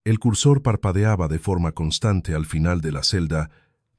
El cursor parpadeaba de forma constante al final de la celda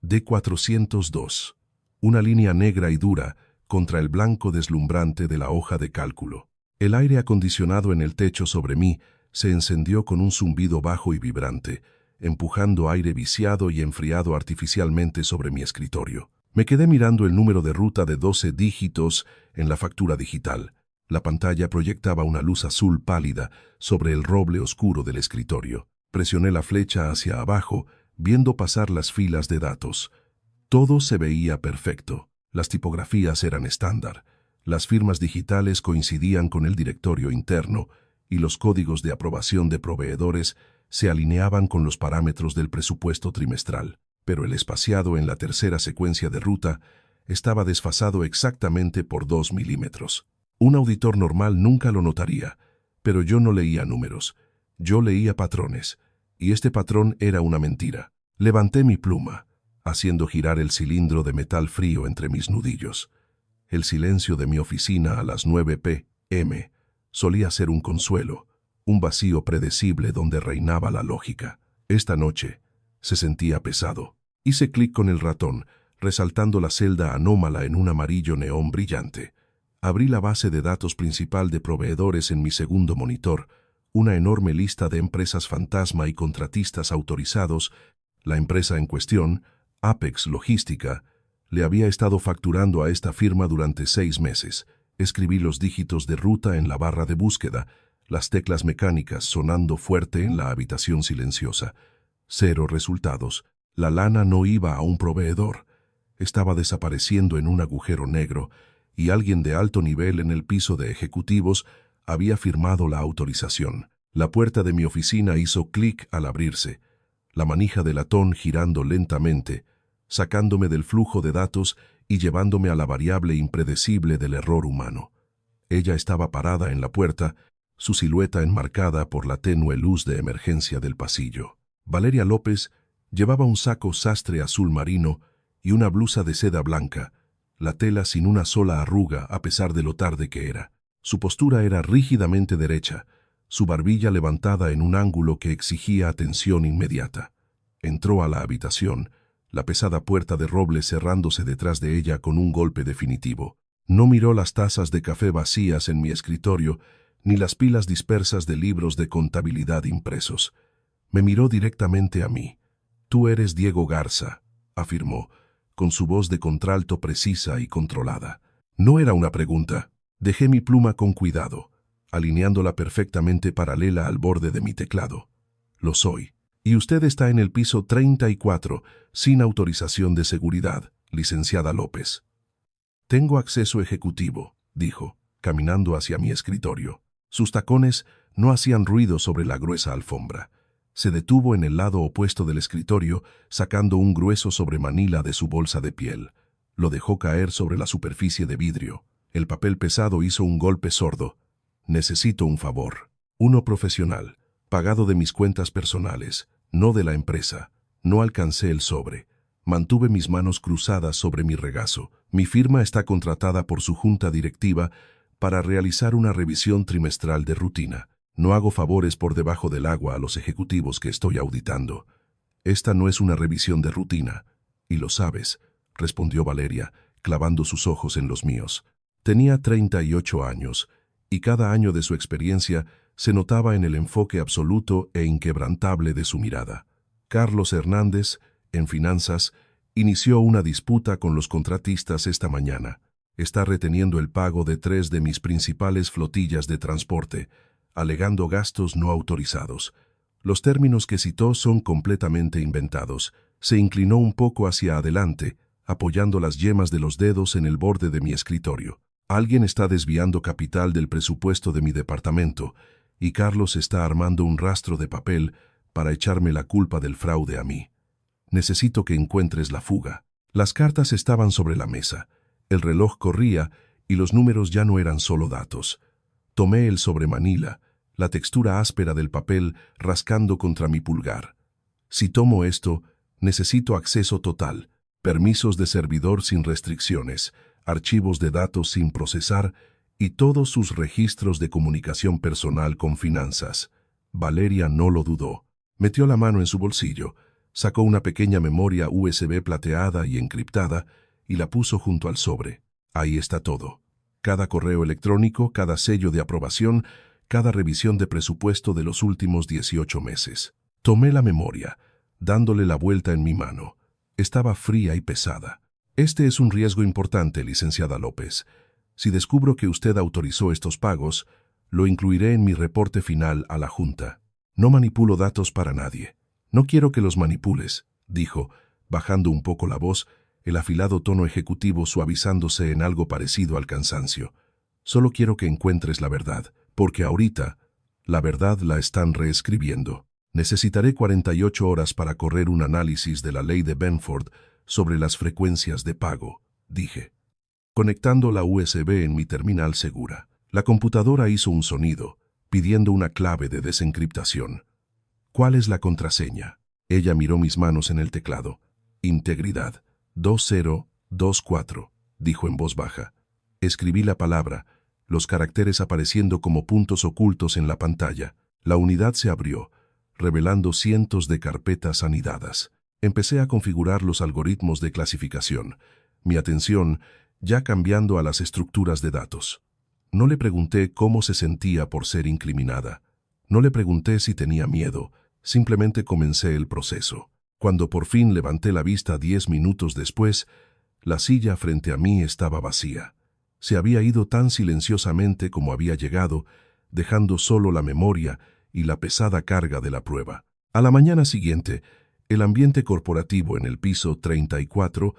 D402, una línea negra y dura contra el blanco deslumbrante de la hoja de cálculo. El aire acondicionado en el techo sobre mí se encendió con un zumbido bajo y vibrante, empujando aire viciado y enfriado artificialmente sobre mi escritorio. Me quedé mirando el número de ruta de 12 dígitos en la factura digital. La pantalla proyectaba una luz azul pálida sobre el roble oscuro del escritorio. Presioné la flecha hacia abajo, viendo pasar las filas de datos. Todo se veía perfecto. Las tipografías eran estándar. Las firmas digitales coincidían con el directorio interno y los códigos de aprobación de proveedores se alineaban con los parámetros del presupuesto trimestral. Pero el espaciado en la tercera secuencia de ruta estaba desfasado exactamente por 2 milímetros. Un auditor normal nunca lo notaría, pero yo no leía números. Yo leía patrones, y este patrón era una mentira. Levanté mi pluma, haciendo girar el cilindro de metal frío entre mis nudillos. El silencio de mi oficina a las 9 p.m. solía ser un consuelo, un vacío predecible donde reinaba la lógica. Esta noche se sentía pesado. Hice clic con el ratón, resaltando la celda anómala en un amarillo neón brillante. Abrí la base de datos principal de proveedores en mi segundo monitor, una enorme lista de empresas fantasma y contratistas autorizados. La empresa en cuestión, Apex Logística, le había estado facturando a esta firma durante 6 meses. Escribí los dígitos de ruta en la barra de búsqueda, las teclas mecánicas sonando fuerte en la habitación silenciosa. 0 resultados. La lana no iba a un proveedor. Estaba desapareciendo en un agujero negro, y alguien de alto nivel en el piso de ejecutivos había firmado la autorización. La puerta de mi oficina hizo clic al abrirse, la manija de latón girando lentamente, sacándome del flujo de datos y llevándome a la variable impredecible del error humano. Ella estaba parada en la puerta, su silueta enmarcada por la tenue luz de emergencia del pasillo. Valeria López llevaba un saco sastre azul marino y una blusa de seda blanca, la tela sin una sola arruga a pesar de lo tarde que era. Su postura era rígidamente derecha, su barbilla levantada en un ángulo que exigía atención inmediata. Entró a la habitación, la pesada puerta de roble cerrándose detrás de ella con un golpe definitivo. No miró las tazas de café vacías en mi escritorio, ni las pilas dispersas de libros de contabilidad impresos. Me miró directamente a mí. «Tú eres Diego Garza», afirmó, con su voz de contralto precisa y controlada. No era una pregunta. Dejé mi pluma con cuidado, alineándola perfectamente paralela al borde de mi teclado. «Lo soy. Y usted está en el piso 34, sin autorización de seguridad, licenciada López». «Tengo acceso ejecutivo», dijo, caminando hacia mi escritorio. Sus tacones no hacían ruido sobre la gruesa alfombra. Se detuvo en el lado opuesto del escritorio, sacando un grueso sobremanila de su bolsa de piel. Lo dejó caer sobre la superficie de vidrio. El papel pesado hizo un golpe sordo. «Necesito un favor. Uno profesional, pagado de mis cuentas personales, no de la empresa». No alcancé el sobre. Mantuve mis manos cruzadas sobre mi regazo. Mi firma está contratada por su junta directiva para realizar una revisión trimestral de rutina. No hago favores por debajo del agua a los ejecutivos que estoy auditando. Esta no es una revisión de rutina, y lo sabes, respondió Valeria, clavando sus ojos en los míos. Tenía 38 años, y cada año de su experiencia se notaba en el enfoque absoluto e inquebrantable de su mirada. Carlos Hernández, en finanzas, inició una disputa con los contratistas esta mañana. Está reteniendo el pago de 3 de mis principales flotillas de transporte, alegando gastos no autorizados. Los términos que citó son completamente inventados. Se inclinó un poco hacia adelante, apoyando las yemas de los dedos en el borde de mi escritorio. Alguien está desviando capital del presupuesto de mi departamento, y Carlos está armando un rastro de papel para echarme la culpa del fraude a mí. Necesito que encuentres la fuga. Las cartas estaban sobre la mesa. El reloj corría y los números ya no eran solo datos. Tomé el sobremanila, la textura áspera del papel rascando contra mi pulgar. Si tomo esto, necesito acceso total, permisos de servidor sin restricciones, archivos de datos sin procesar y todos sus registros de comunicación personal con finanzas. Valeria no lo dudó. Metió la mano en su bolsillo, sacó una pequeña memoria USB plateada y encriptada y la puso junto al sobre. Ahí está todo. Cada correo electrónico, cada sello de aprobación, cada revisión de presupuesto de los últimos 18 meses. Tomé la memoria, dándole la vuelta en mi mano. Estaba fría y pesada. Este es un riesgo importante, licenciada López. Si descubro que usted autorizó estos pagos, lo incluiré en mi reporte final a la Junta. No manipulo datos para nadie. No quiero que los manipules, dijo, bajando un poco la voz, el afilado tono ejecutivo suavizándose en algo parecido al cansancio. Solo quiero que encuentres la verdad, porque ahorita la verdad la están reescribiendo. Necesitaré 48 horas para correr un análisis de la ley de Benford sobre las frecuencias de pago, dije, conectando la USB en mi terminal segura. La computadora hizo un sonido, pidiendo una clave de desencriptación. ¿Cuál es la contraseña? Ella miró mis manos en el teclado. Integridad. 2024, dijo en voz baja. Escribí la palabra, los caracteres apareciendo como puntos ocultos en la pantalla. La unidad se abrió, revelando cientos de carpetas anidadas. Empecé a configurar los algoritmos de clasificación, mi atención ya cambiando a las estructuras de datos. No le pregunté cómo se sentía por ser incriminada. No le pregunté si tenía miedo, simplemente comencé el proceso. Cuando por fin levanté la vista 10 minutos después, la silla frente a mí estaba vacía. Se había ido tan silenciosamente como había llegado, dejando solo la memoria y la pesada carga de la prueba. A la mañana siguiente, el ambiente corporativo en el piso 34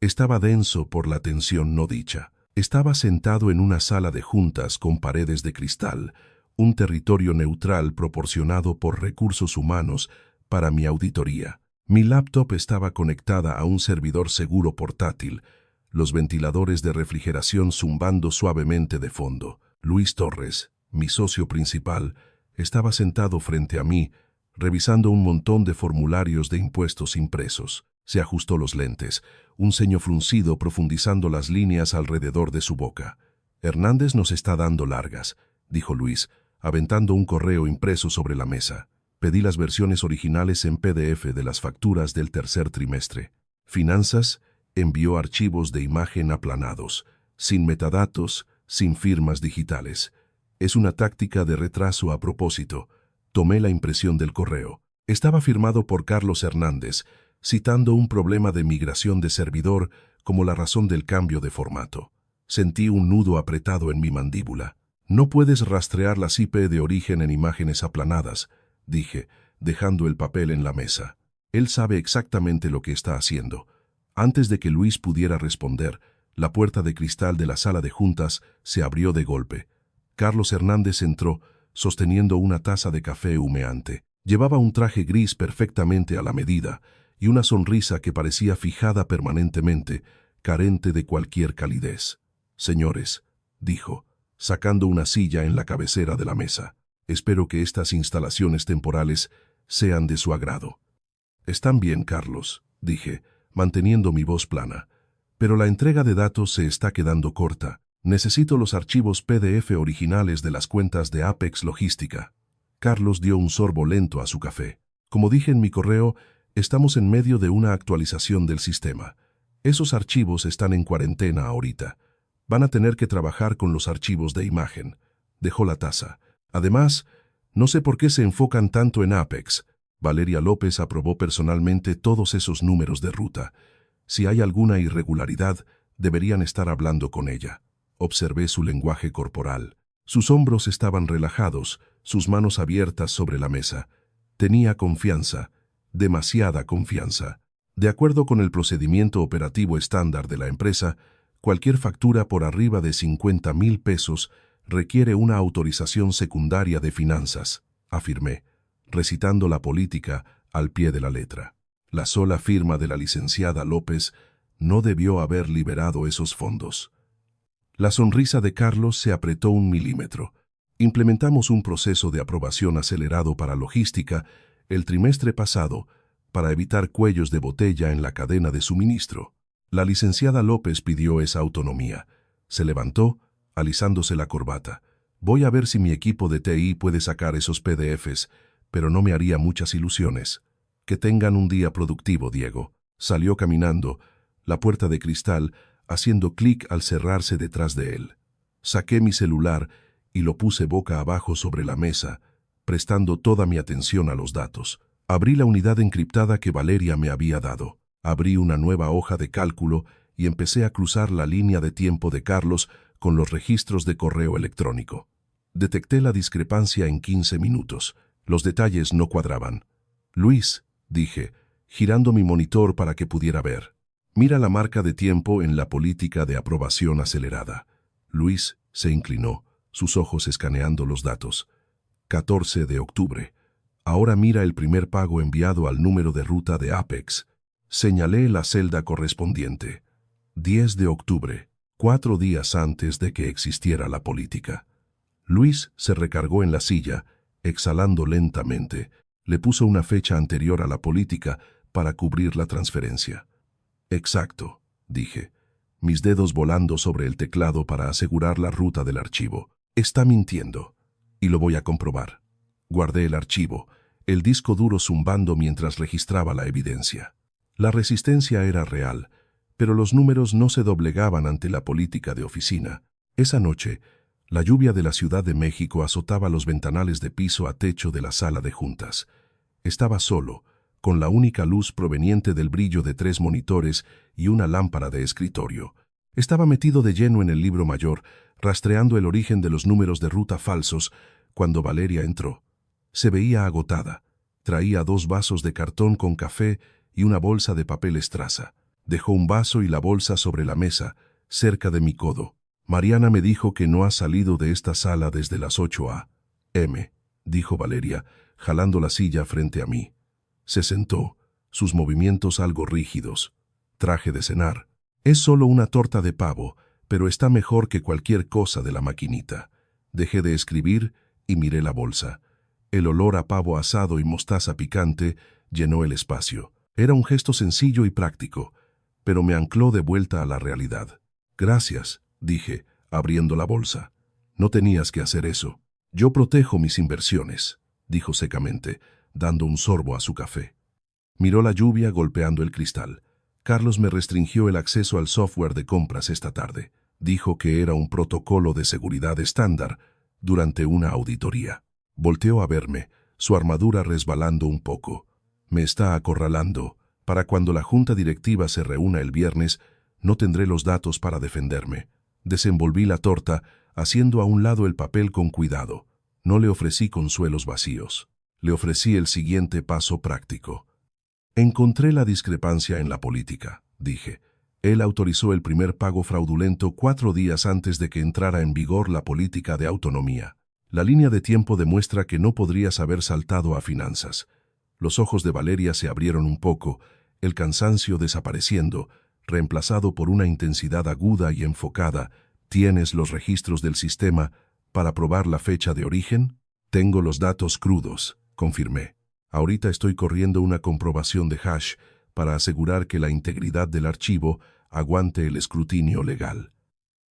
estaba denso por la tensión no dicha. Estaba sentado en una sala de juntas con paredes de cristal, un territorio neutral proporcionado por recursos humanos para mi auditoría. Mi laptop estaba conectada a un servidor seguro portátil, los ventiladores de refrigeración zumbando suavemente de fondo. Luis Torres, mi socio principal, estaba sentado frente a mí, revisando un montón de formularios de impuestos impresos. Se ajustó los lentes, un ceño fruncido profundizando las líneas alrededor de su boca. Hernández nos está dando largas, dijo Luis, aventando un correo impreso sobre la mesa. Pedí las versiones originales en PDF de las facturas del tercer trimestre. Finanzas envió archivos de imagen aplanados, sin metadatos, sin firmas digitales. Es una táctica de retraso a propósito. Tomé la impresión del correo. Estaba firmado por Carlos Hernández, citando un problema de migración de servidor como la razón del cambio de formato. Sentí un nudo apretado en mi mandíbula. No puedes rastrear las IP de origen en imágenes aplanadas, dije, dejando el papel en la mesa. Él sabe exactamente lo que está haciendo. Antes de que Luis pudiera responder, la puerta de cristal de la sala de juntas se abrió de golpe. Carlos Hernández entró, sosteniendo una taza de café humeante. Llevaba un traje gris perfectamente a la medida y una sonrisa que parecía fijada permanentemente, carente de cualquier calidez. Señores, dijo, sacando una silla en la cabecera de la mesa. Espero que estas instalaciones temporales sean de su agrado. Están bien, Carlos, dije, manteniendo mi voz plana. Pero la entrega de datos se está quedando corta. Necesito los archivos PDF originales de las cuentas de Apex Logística. Carlos dio un sorbo lento a su café. Como dije en mi correo, estamos en medio de una actualización del sistema. Esos archivos están en cuarentena ahorita. Van a tener que trabajar con los archivos de imagen. Dejó la taza. Además, no sé por qué se enfocan tanto en Apex. Valeria López aprobó personalmente todos esos números de ruta. Si hay alguna irregularidad, deberían estar hablando con ella. Observé su lenguaje corporal. Sus hombros estaban relajados, sus manos abiertas sobre la mesa. Tenía confianza, demasiada confianza. De acuerdo con el procedimiento operativo estándar de la empresa, cualquier factura por arriba de 50,000 pesos requiere una autorización secundaria de finanzas, afirmé, recitando la política al pie de la letra. La sola firma de la licenciada López no debió haber liberado esos fondos. La sonrisa de Carlos se apretó 1 milímetro. Implementamos un proceso de aprobación acelerado para logística el trimestre pasado para evitar cuellos de botella en la cadena de suministro. La licenciada López pidió esa autonomía. Se levantó, alisándose la corbata. Voy a ver si mi equipo de TI puede sacar esos PDFs, pero no me haría muchas ilusiones. Que tengan un día productivo, Diego. Salió caminando, la puerta de cristal, haciendo clic al cerrarse detrás de él. Saqué mi celular y lo puse boca abajo sobre la mesa, prestando toda mi atención a los datos. Abrí la unidad encriptada que Valeria me había dado. Abrí una nueva hoja de cálculo y empecé a cruzar la línea de tiempo de Carlos con los registros de correo electrónico. Detecté la discrepancia en 15 minutos. Los detalles no cuadraban. Luis, dije, girando mi monitor para que pudiera ver. Mira la marca de tiempo en la política de aprobación acelerada. Luis se inclinó, sus ojos escaneando los datos. 14 de octubre. Ahora mira el primer pago enviado al número de ruta de Apex. Señalé la celda correspondiente. 10 de octubre, 4 días antes de que existiera la política. Luis se recargó en la silla, exhalando lentamente. Le puso una fecha anterior a la política para cubrir la transferencia. Exacto, dije, mis dedos volando sobre el teclado para asegurar la ruta del archivo. Está mintiendo, y lo voy a comprobar. Guardé el archivo, el disco duro zumbando mientras registraba la evidencia. La resistencia era real, pero los números no se doblegaban ante la política de oficina. Esa noche, la lluvia de la Ciudad de México azotaba los ventanales de piso a techo de la sala de juntas. Estaba solo, con la única luz proveniente del brillo de 3 monitores y una lámpara de escritorio. Estaba metido de lleno en el libro mayor, rastreando el origen de los números de ruta falsos, cuando Valeria entró. Se veía agotada. Traía 2 vasos de cartón con café y una bolsa de papel estraza. Dejó un vaso y la bolsa sobre la mesa, cerca de mi codo. Mariana me dijo que no ha salido de esta sala desde las 8 a.m., dijo Valeria, jalando la silla frente a mí. Se sentó, sus movimientos algo rígidos. Traje de cenar. Es solo una torta de pavo, pero está mejor que cualquier cosa de la maquinita. Dejé de escribir y miré la bolsa. El olor a pavo asado y mostaza picante llenó el espacio. Era un gesto sencillo y práctico, pero me ancló de vuelta a la realidad. Gracias, dije, abriendo la bolsa. No tenías que hacer eso. Yo protejo mis inversiones, dijo secamente, dando un sorbo a su café. Miró la lluvia golpeando el cristal. Carlos me restringió el acceso al software de compras esta tarde. Dijo que era un protocolo de seguridad estándar durante una auditoría. Volteó a verme, su armadura resbalando un poco. Me está acorralando. Para cuando la junta directiva se reúna el viernes, no tendré los datos para defenderme. Desenvolví la torta, haciendo a un lado el papel con cuidado. No le ofrecí consuelos vacíos. Le ofrecí el siguiente paso práctico. Encontré la discrepancia en la política, dije. Él autorizó el primer pago fraudulento 4 días antes de que entrara en vigor la política de autonomía. La línea de tiempo demuestra que no podrías haber saltado a finanzas. Los ojos de Valeria se abrieron un poco, el cansancio desapareciendo, reemplazado por una intensidad aguda y enfocada. ¿Tienes los registros del sistema para probar la fecha de origen? Tengo los datos crudos, confirmé. Ahorita estoy corriendo una comprobación de hash para asegurar que la integridad del archivo aguante el escrutinio legal.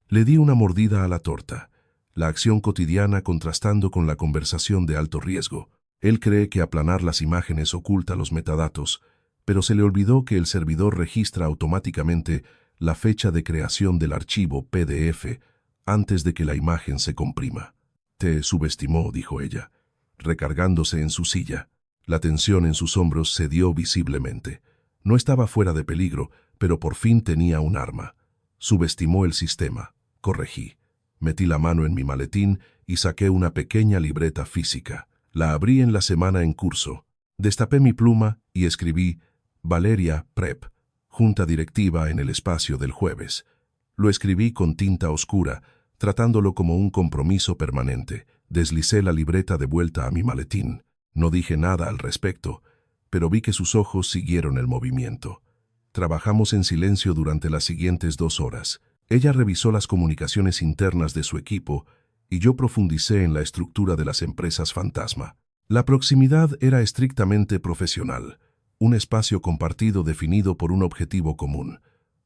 Le di una mordida a la torta, la acción cotidiana contrastando con la conversación de alto riesgo. Él cree que aplanar las imágenes oculta los metadatos, pero se le olvidó que el servidor registra automáticamente la fecha de creación del archivo PDF antes de que la imagen se comprima. Te subestimó, dijo ella, recargándose en su silla. La tensión en sus hombros cedió visiblemente. No estaba fuera de peligro, pero por fin tenía un arma. Subestimó el sistema. Corregí. Metí la mano en mi maletín y saqué una pequeña libreta física. La abrí en la semana en curso. Destapé mi pluma y escribí Valeria Prep, junta directiva en el espacio del jueves. Lo escribí con tinta oscura, tratándolo como un compromiso permanente. Deslicé la libreta de vuelta a mi maletín. No dije nada al respecto, pero vi que sus ojos siguieron el movimiento. Trabajamos en silencio durante las siguientes 2 horas. Ella revisó las comunicaciones internas de su equipo y yo profundicé en la estructura de las empresas fantasma. La proximidad era estrictamente profesional, un espacio compartido definido por un objetivo común.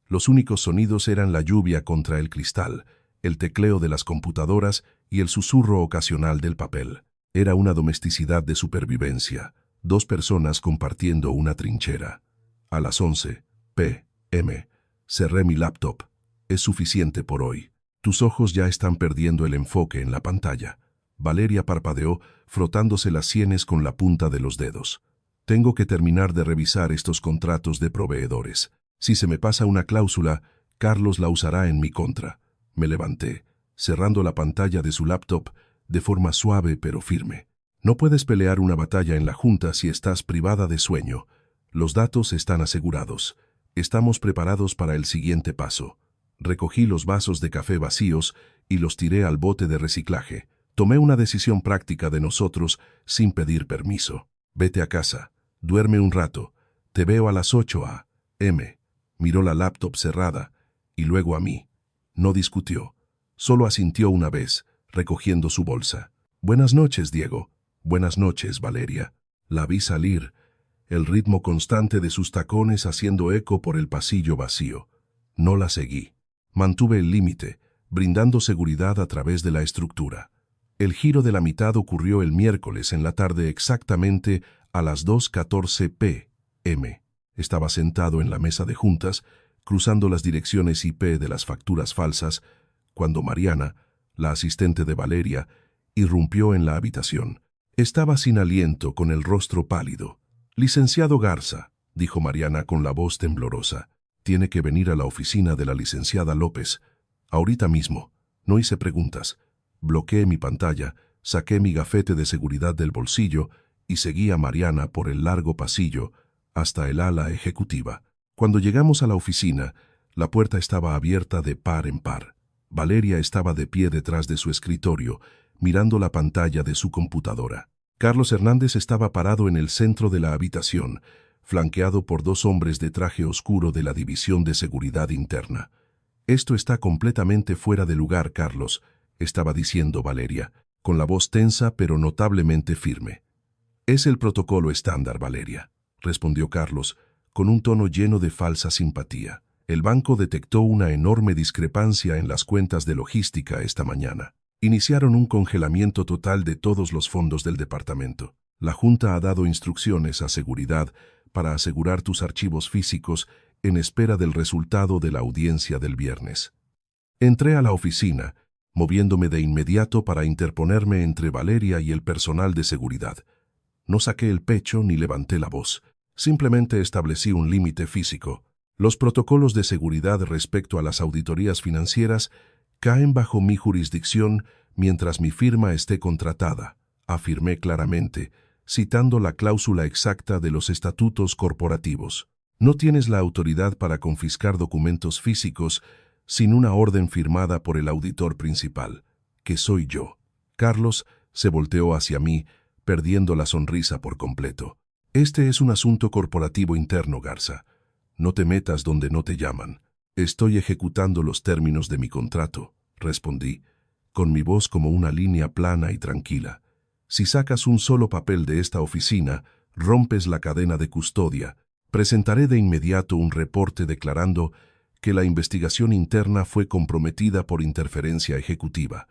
Los únicos sonidos eran la lluvia contra el cristal, el tecleo de las computadoras y el susurro ocasional del papel. Era una domesticidad de supervivencia, 2 personas compartiendo una trinchera. A las 11 p.m. cerré mi laptop. Es suficiente por hoy. Tus ojos ya están perdiendo el enfoque en la pantalla. Valeria parpadeó, frotándose las sienes con la punta de los dedos. Tengo que terminar de revisar estos contratos de proveedores. Si se me pasa una cláusula, Carlos la usará en mi contra. Me levanté, cerrando la pantalla de su laptop de forma suave pero firme. No puedes pelear una batalla en la junta si estás privada de sueño. Los datos están asegurados. Estamos preparados para el siguiente paso. Recogí los vasos de café vacíos y los tiré al bote de reciclaje. Tomé una decisión práctica de nosotros sin pedir permiso. Vete a casa, duerme un rato. Te veo a las 8 a.m. Miró la laptop cerrada y luego a mí. No discutió. Solo asintió una vez, recogiendo su bolsa. Buenas noches, Diego. Buenas noches, Valeria. La vi salir, el ritmo constante de sus tacones haciendo eco por el pasillo vacío. No la seguí. Mantuve el límite, brindando seguridad a través de la estructura. El giro de la mitad ocurrió el miércoles en la tarde exactamente a las 2:14 p.m. Estaba sentado en la mesa de juntas, cruzando las direcciones IP de las facturas falsas, cuando Mariana, la asistente de Valeria, irrumpió en la habitación. Estaba sin aliento, con el rostro pálido. «Licenciado Garza», dijo Mariana con la voz temblorosa, «tiene que venir a la oficina de la licenciada López. Ahorita mismo. No hice preguntas. Bloqueé mi pantalla, saqué mi gafete de seguridad del bolsillo y seguí a Mariana por el largo pasillo hasta el ala ejecutiva. Cuando llegamos a la oficina, la puerta estaba abierta de par en par. Valeria estaba de pie detrás de su escritorio, mirando la pantalla de su computadora. Carlos Hernández estaba parado en el centro de la habitación, flanqueado por 2 hombres de traje oscuro de la División de Seguridad Interna. «Esto está completamente fuera de lugar, Carlos», estaba diciendo Valeria, con la voz tensa pero notablemente firme. «Es el protocolo estándar, Valeria», respondió Carlos, con un tono lleno de falsa simpatía. «El banco detectó una enorme discrepancia en las cuentas de logística esta mañana. Iniciaron un congelamiento total de todos los fondos del departamento. La Junta ha dado instrucciones a seguridad para asegurar tus archivos físicos en espera del resultado de la audiencia del viernes». Entré a la oficina, moviéndome de inmediato para interponerme entre Valeria y el personal de seguridad. No saqué el pecho ni levanté la voz. Simplemente establecí un límite físico. Los protocolos de seguridad respecto a las auditorías financieras caen bajo mi jurisdicción mientras mi firma esté contratada, afirmé claramente, citando la cláusula exacta de los estatutos corporativos. No tienes la autoridad para confiscar documentos físicos sin una orden firmada por el auditor principal, que soy yo. Carlos se volteó hacia mí, perdiendo la sonrisa por completo. Este es un asunto corporativo interno, Garza. No te metas donde no te llaman. Estoy ejecutando los términos de mi contrato, respondí, con mi voz como una línea plana y tranquila. Si sacas un solo papel de esta oficina, rompes la cadena de custodia. Presentaré de inmediato un reporte declarando que la investigación interna fue comprometida por interferencia ejecutiva.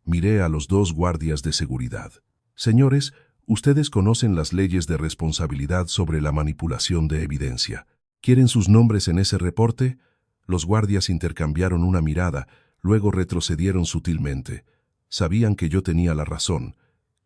Miré a los 2 guardias de seguridad. Señores, ustedes conocen las leyes de responsabilidad sobre la manipulación de evidencia. ¿Quieren sus nombres en ese reporte? Los guardias intercambiaron una mirada, luego retrocedieron sutilmente. Sabían que yo tenía la razón.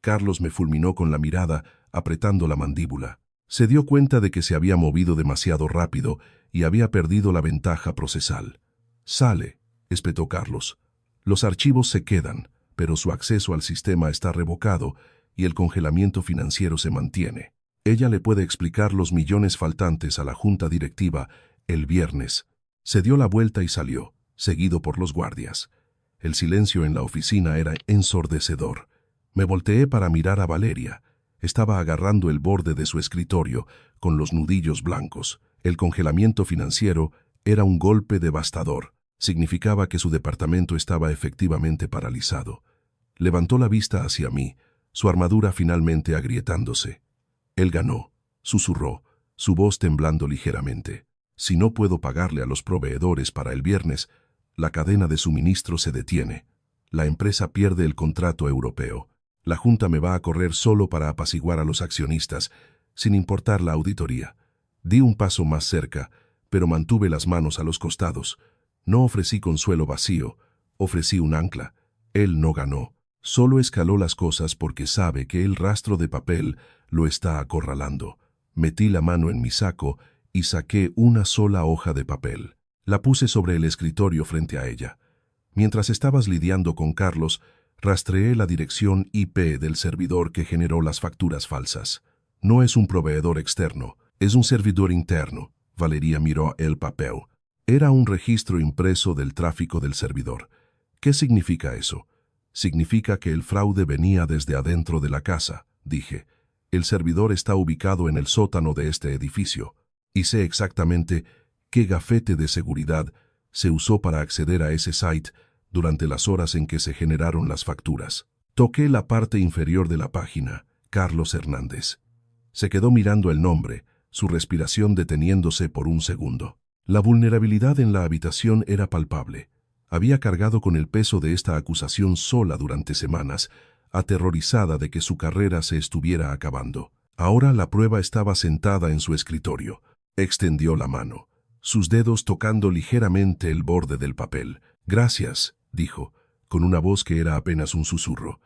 Carlos me fulminó con la mirada, apretando la mandíbula. Se dio cuenta de que se había movido demasiado rápido y había perdido la ventaja procesal. «Sale», espetó Carlos. «Los archivos se quedan, pero su acceso al sistema está revocado y el congelamiento financiero se mantiene. Ella le puede explicar los millones faltantes a la junta directiva el viernes». Se dio la vuelta y salió, seguido por los guardias. El silencio en la oficina era ensordecedor. Me volteé para mirar a Valeria. Estaba agarrando el borde de su escritorio, con los nudillos blancos. El congelamiento financiero era un golpe devastador. Significaba que su departamento estaba efectivamente paralizado. Levantó la vista hacia mí, su armadura finalmente agrietándose. «Él ganó», susurró, su voz temblando ligeramente. «Si no puedo pagarle a los proveedores para el viernes, la cadena de suministro se detiene. La empresa pierde el contrato europeo. La Junta me va a correr solo para apaciguar a los accionistas, sin importar la auditoría. Di un paso más cerca, pero mantuve las manos a los costados. No ofrecí consuelo vacío, ofrecí un ancla. Él no ganó. Solo escaló las cosas porque sabe que el rastro de papel lo está acorralando. Metí la mano en mi saco y saqué una sola hoja de papel. La puse sobre el escritorio frente a ella. Mientras estabas lidiando con Carlos, rastreé la dirección IP del servidor que generó las facturas falsas. No es un proveedor externo, es un servidor interno. Valeria miró el papel. Era un registro impreso del tráfico del servidor. ¿Qué significa eso? Significa que el fraude venía desde adentro de la casa, dije. El servidor está ubicado en el sótano de este edificio, y sé exactamente qué gafete de seguridad se usó para acceder a ese site durante las horas en que se generaron las facturas. Toqué la parte inferior de la página, Carlos Hernández. Se quedó mirando el nombre, su respiración deteniéndose por un segundo. La vulnerabilidad en la habitación era palpable. Había cargado con el peso de esta acusación sola durante semanas, aterrorizada de que su carrera se estuviera acabando. Ahora la prueba estaba sentada en su escritorio. Extendió la mano, sus dedos tocando ligeramente el borde del papel. «Gracias», dijo, con una voz que era apenas un susurro.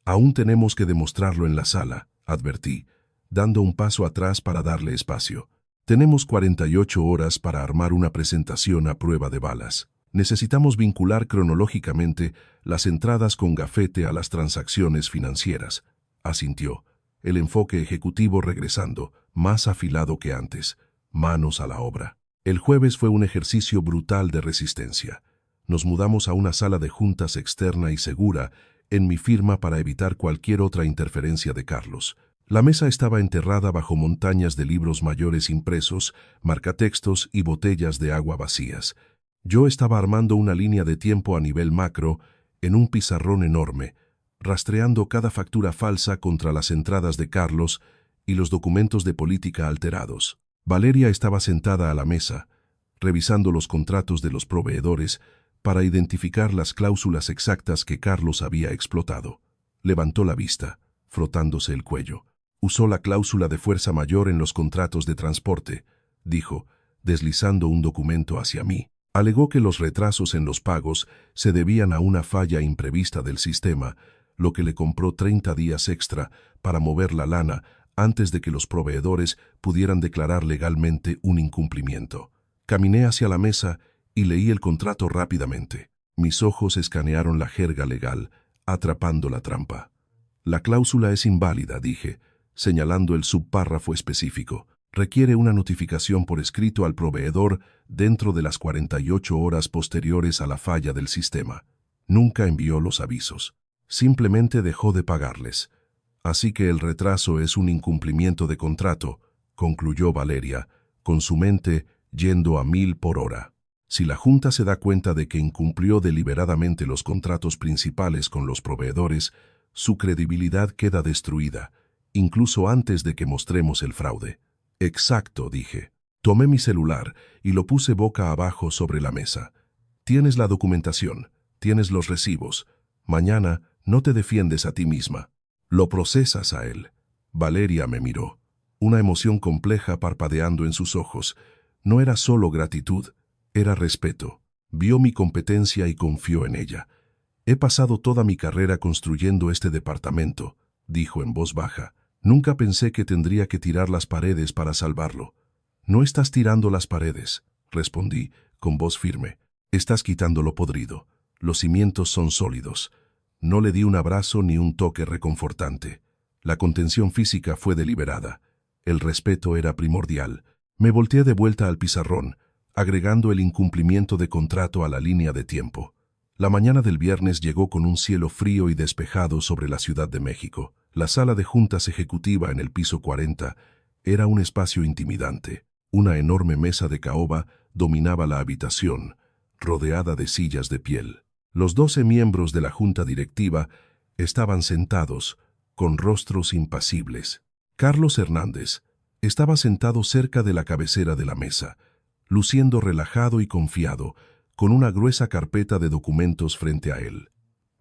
«Aún tenemos que demostrarlo en la sala», advertí, dando un paso atrás para darle espacio. «Tenemos 48 horas para armar una presentación a prueba de balas. Necesitamos vincular cronológicamente las entradas con gafete a las transacciones financieras», asintió, el enfoque ejecutivo regresando, más afilado que antes. Manos a la obra. El jueves fue un ejercicio brutal de resistencia. Nos mudamos a una sala de juntas externa y segura en mi firma para evitar cualquier otra interferencia de Carlos. La mesa estaba enterrada bajo montañas de libros mayores impresos, marcatextos y botellas de agua vacías. Yo estaba armando una línea de tiempo a nivel macro en un pizarrón enorme, rastreando cada factura falsa contra las entradas de Carlos y los documentos de política alterados. Valeria estaba sentada a la mesa, revisando los contratos de los proveedores para identificar las cláusulas exactas que Carlos había explotado. Levantó la vista, frotándose el cuello. «Usó la cláusula de fuerza mayor en los contratos de transporte», dijo, deslizando un documento hacia mí. Alegó que los retrasos en los pagos se debían a una falla imprevista del sistema, lo que le compró 30 días extra para mover la lana antes de que los proveedores pudieran declarar legalmente un incumplimiento. Caminé hacia la mesa y leí el contrato rápidamente. Mis ojos escanearon la jerga legal, atrapando la trampa. «La cláusula es inválida», dije, señalando el subpárrafo específico. «Requiere una notificación por escrito al proveedor dentro de las 48 horas posteriores a la falla del sistema». Nunca envió los avisos. Simplemente dejó de pagarles. «Así que el retraso es un incumplimiento de contrato», concluyó Valeria, con su mente yendo a 1000 por hora. «Si la Junta se da cuenta de que incumplió deliberadamente los contratos principales con los proveedores, su credibilidad queda destruida, incluso antes de que mostremos el fraude». «Exacto», dije. Tomé mi celular y lo puse boca abajo sobre la mesa. «Tienes la documentación, tienes los recibos. Mañana no te defiendes a ti misma. Lo procesas a él». Valeria me miró, una emoción compleja parpadeando en sus ojos. No era solo gratitud, era respeto. Vio mi competencia y confió en ella. «He pasado toda mi carrera construyendo este departamento», dijo en voz baja. «Nunca pensé que tendría que tirar las paredes para salvarlo». «No estás tirando las paredes», respondí, con voz firme. «Estás quitando lo podrido. Los cimientos son sólidos». No le di un abrazo ni un toque reconfortante. La contención física fue deliberada. El respeto era primordial. Me volteé de vuelta al pizarrón, agregando el incumplimiento de contrato a la línea de tiempo. La mañana del viernes llegó con un cielo frío y despejado sobre la Ciudad de México. La sala de juntas ejecutiva en el piso 40 era un espacio intimidante. Una enorme mesa de caoba dominaba la habitación, rodeada de sillas de piel. Los 12 miembros de la junta directiva estaban sentados, con rostros impasibles. Carlos Hernández estaba sentado cerca de la cabecera de la mesa, luciendo relajado y confiado, con una gruesa carpeta de documentos frente a él.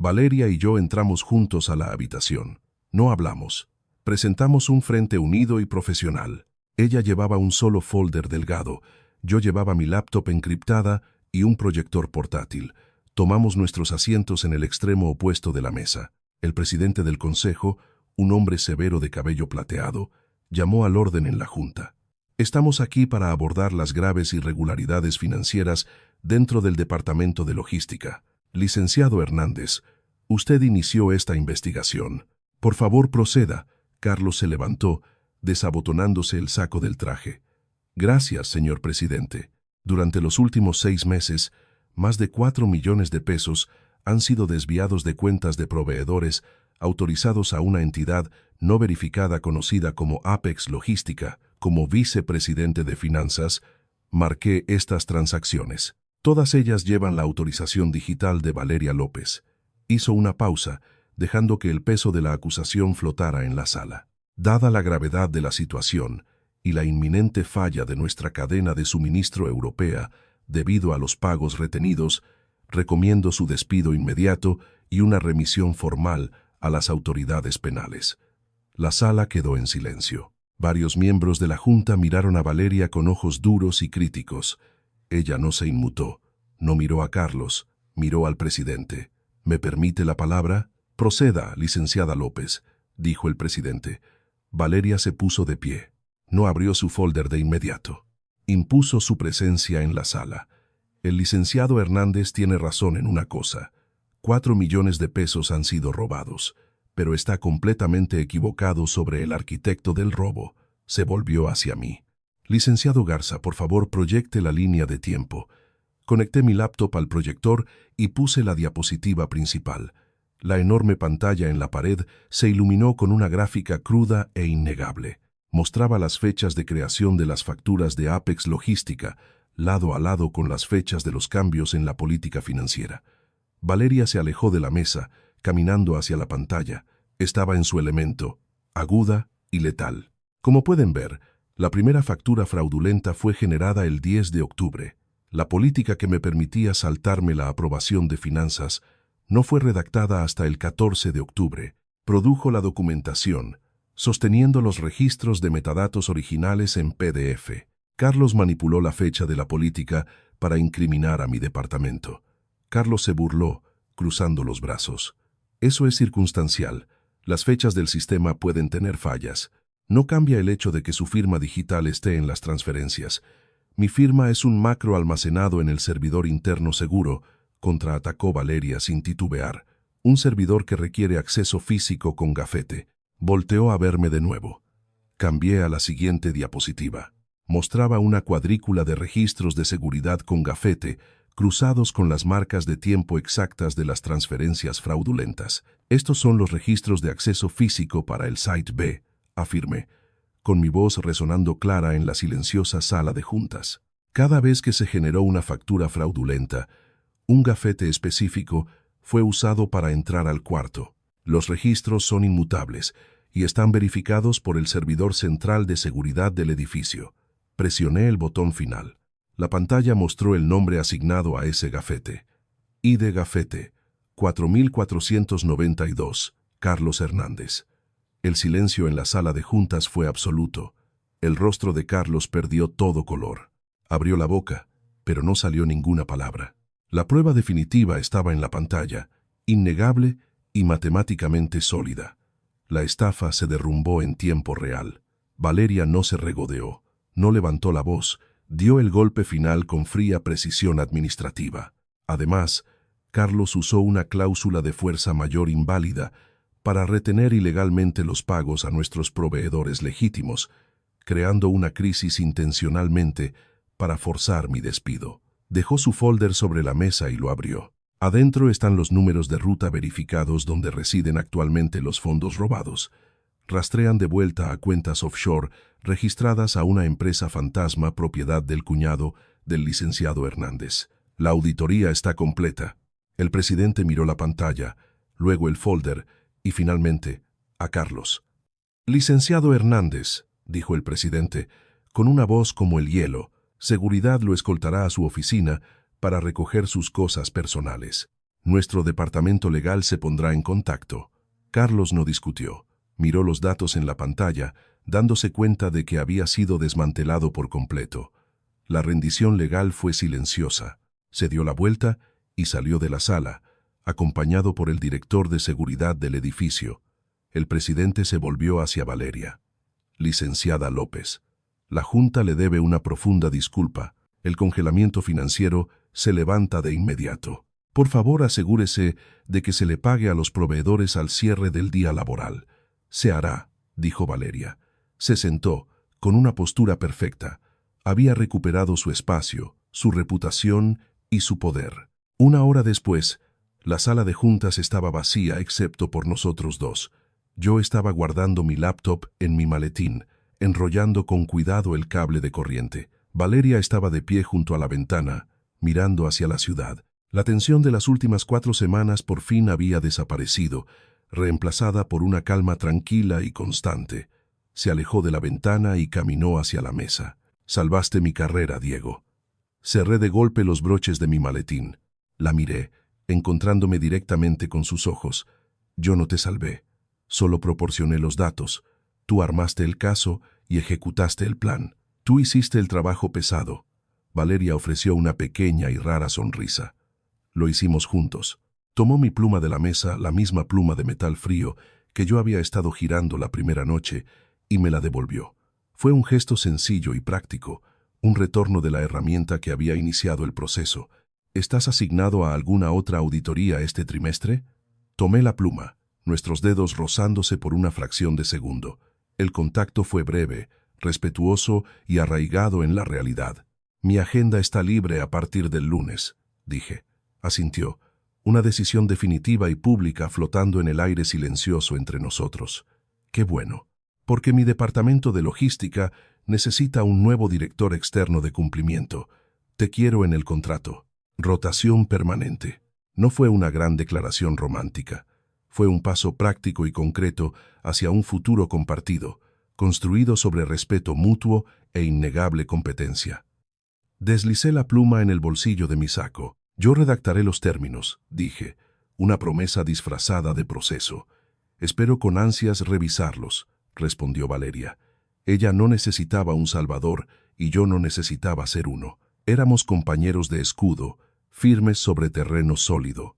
Valeria y yo entramos juntos a la habitación. No hablamos. Presentamos un frente unido y profesional. Ella llevaba un solo folder delgado. Yo llevaba mi laptop encriptada y un proyector portátil. Tomamos nuestros asientos en el extremo opuesto de la mesa. El presidente del consejo, un hombre severo de cabello plateado, llamó al orden en la junta. Estamos aquí para abordar las graves irregularidades financieras dentro del Departamento de Logística. Licenciado Hernández, usted inició esta investigación. Por favor, proceda. Carlos se levantó, desabotonándose el saco del traje. Gracias, señor presidente. Durante los últimos 6 meses, más de 4 millones de pesos han sido desviados de cuentas de proveedores autorizados a una entidad no verificada conocida como Apex Logística. Como vicepresidente de Finanzas, marqué estas transacciones. Todas ellas llevan la autorización digital de Valeria López. Hizo una pausa, dejando que el peso de la acusación flotara en la sala. Dada la gravedad de la situación y la inminente falla de nuestra cadena de suministro europea debido a los pagos retenidos, recomiendo su despido inmediato y una remisión formal a las autoridades penales. La sala quedó en silencio. Varios miembros de la Junta miraron a Valeria con ojos duros y críticos. Ella no se inmutó, no miró a Carlos, miró al presidente. ¿Me permite la palabra? Proceda, licenciada López, dijo el presidente. Valeria se puso de pie. No abrió su folder de inmediato. Impuso su presencia en la sala. El licenciado Hernández tiene razón en una cosa. 4 millones de pesos han sido robados, pero está completamente equivocado sobre el arquitecto del robo. Se volvió hacia mí. Licenciado Garza, por favor, proyecte la línea de tiempo. Conecté mi laptop al proyector y puse la diapositiva principal. La enorme pantalla en la pared se iluminó con una gráfica cruda e innegable. Mostraba las fechas de creación de las facturas de Apex Logística, lado a lado con las fechas de los cambios en la política financiera. Valeria se alejó de la mesa, caminando hacia la pantalla. Estaba en su elemento, aguda y letal. Como pueden ver, la primera factura fraudulenta fue generada el 10 de octubre. La política que me permitía saltarme la aprobación de finanzas no fue redactada hasta el 14 de octubre. Produjo la documentación, sosteniendo los registros de metadatos originales en PDF. Carlos manipuló la fecha de la política para incriminar a mi departamento. Carlos se burló, cruzando los brazos. Eso es circunstancial. Las fechas del sistema pueden tener fallas. No cambia el hecho de que su firma digital esté en las transferencias. Mi firma es un macro almacenado en el servidor interno seguro, contraatacó Valeria sin titubear. Un servidor que requiere acceso físico con gafete. Volteó a verme de nuevo. Cambié a la siguiente diapositiva. Mostraba una cuadrícula de registros de seguridad con gafete, cruzados con las marcas de tiempo exactas de las transferencias fraudulentas. Estos son los registros de acceso físico para el Site B, afirmé, con mi voz resonando clara en la silenciosa sala de juntas. Cada vez que se generó una factura fraudulenta, un gafete específico fue usado para entrar al cuarto. Los registros son inmutables y están verificados por el servidor central de seguridad del edificio. Presioné el botón final. La pantalla mostró el nombre asignado a ese gafete. ID gafete 4492, Carlos Hernández. El silencio en la sala de juntas fue absoluto. El rostro de Carlos perdió todo color. Abrió la boca, pero no salió ninguna palabra. La prueba definitiva estaba en la pantalla, innegable y matemáticamente sólida. La estafa se derrumbó en tiempo real. Valeria no se regodeó, no levantó la voz, dio el golpe final con fría precisión administrativa. Además, Carlos usó una cláusula de fuerza mayor inválida para retener ilegalmente los pagos a nuestros proveedores legítimos, creando una crisis intencionalmente para forzar mi despido. Dejó su folder sobre la mesa y lo abrió. Adentro están los números de ruta verificados donde residen actualmente los fondos robados. Rastrean de vuelta a cuentas offshore registradas a una empresa fantasma propiedad del cuñado del licenciado Hernández. La auditoría está completa. El presidente miró la pantalla, luego el folder y finalmente a Carlos. Licenciado Hernández, dijo el presidente, con una voz como el hielo, seguridad lo escoltará a su oficina para recoger sus cosas personales. Nuestro departamento legal se pondrá en contacto. Carlos no discutió. Miró los datos en la pantalla, dándose cuenta de que había sido desmantelado por completo. La rendición legal fue silenciosa. Se dio la vuelta y salió de la sala, acompañado por el director de seguridad del edificio. El presidente se volvió hacia Valeria. Licenciada López, la Junta le debe una profunda disculpa. El congelamiento financiero se levanta de inmediato. Por favor, asegúrese de que se le pague a los proveedores al cierre del día laboral. Se hará, dijo Valeria. Se sentó, con una postura perfecta. Había recuperado su espacio, su reputación y su poder. Una hora después, la sala de juntas estaba vacía excepto por nosotros dos. Yo estaba guardando mi laptop en mi maletín, enrollando con cuidado el cable de corriente. Valeria estaba de pie junto a la ventana, mirando hacia la ciudad. La tensión de las últimas 4 semanas por fin había desaparecido, reemplazada por una calma tranquila y constante. Se alejó de la ventana y caminó hacia la mesa. Salvaste mi carrera, Diego. Cerré de golpe los broches de mi maletín. La miré, encontrándome directamente con sus ojos. Yo no te salvé. Solo proporcioné los datos. Tú armaste el caso y ejecutaste el plan. Tú hiciste el trabajo pesado. Valeria ofreció una pequeña y rara sonrisa. Lo hicimos juntos. Tomó mi pluma de la mesa, la misma pluma de metal frío que yo había estado girando la primera noche, y me la devolvió. Fue un gesto sencillo y práctico, un retorno de la herramienta que había iniciado el proceso. ¿Estás asignado a alguna otra auditoría este trimestre? Tomé la pluma, nuestros dedos rozándose por una fracción de segundo. El contacto fue breve, respetuoso y arraigado en la realidad. Mi agenda está libre a partir del lunes, dije. Asintió, una decisión definitiva y pública flotando en el aire silencioso entre nosotros. Qué bueno, porque mi departamento de logística necesita un nuevo director externo de cumplimiento. Te quiero en el contrato. Rotación permanente. No fue una gran declaración romántica. Fue un paso práctico y concreto hacia un futuro compartido, construido sobre respeto mutuo e innegable competencia. Deslicé la pluma en el bolsillo de mi saco. Yo redactaré los términos, dije, una promesa disfrazada de proceso. Espero con ansias revisarlos, respondió Valeria. Ella no necesitaba un salvador y yo no necesitaba ser uno. Éramos compañeros de escudo, firmes sobre terreno sólido.